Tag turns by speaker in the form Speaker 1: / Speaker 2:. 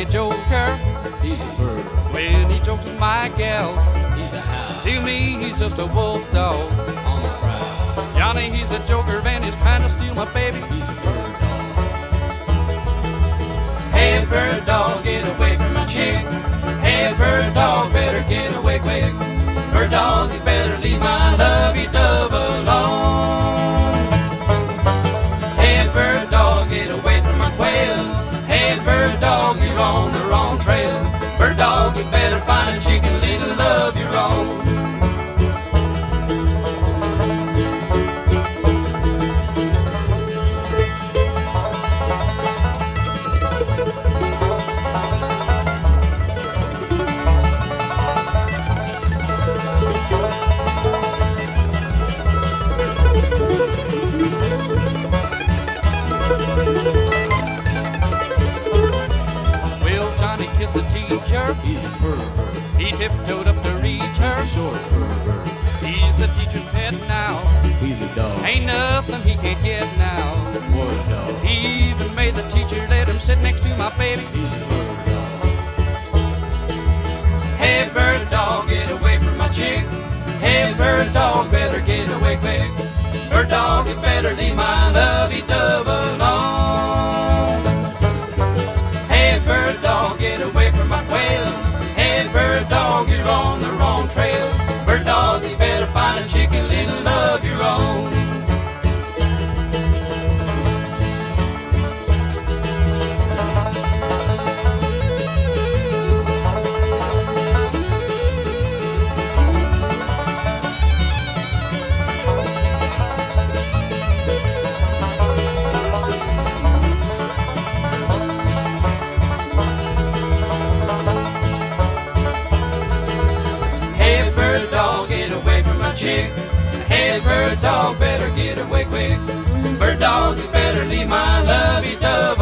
Speaker 1: Johnny Joker,
Speaker 2: he's a bird.
Speaker 1: when he jokes with my gal,
Speaker 2: He's a hound
Speaker 1: to me he's just a wolf dog.
Speaker 2: on the prowl.
Speaker 1: Johnny, he's a joker and he's trying to steal my baby.
Speaker 2: He's a bird dog.
Speaker 1: Hey bird dog, get away from my chick. Hey bird dog, better get away quick. Bird dog, you better leave my lovey-dove alone. Hey bird dog, get away from my quail. Hey bird dog, you're on the wrong trail. Bird dog, you better find a chicken little of your own. The teacher,
Speaker 2: He's a bird.
Speaker 1: he tiptoed up to reach her.
Speaker 2: He's a short bird.
Speaker 1: He's the teacher's pet now.
Speaker 2: He's a dog.
Speaker 1: Ain't nothing he can't get now.
Speaker 2: What a dog.
Speaker 1: He even made the teacher let him sit next to my baby.
Speaker 2: He's a bird dog.
Speaker 1: Hey bird dog, get away from my chick. Hey bird dog, better get away quick. Bird dog, you better leave my lovey-dove alone. Hey bird dog, get away from my quail. Hey bird dog, you're on the wrong trail. Bird dog, you better find a chicken little of your own. Chick. Hey bird dog, better get away quick. Bird dog, you better leave my lovey-dove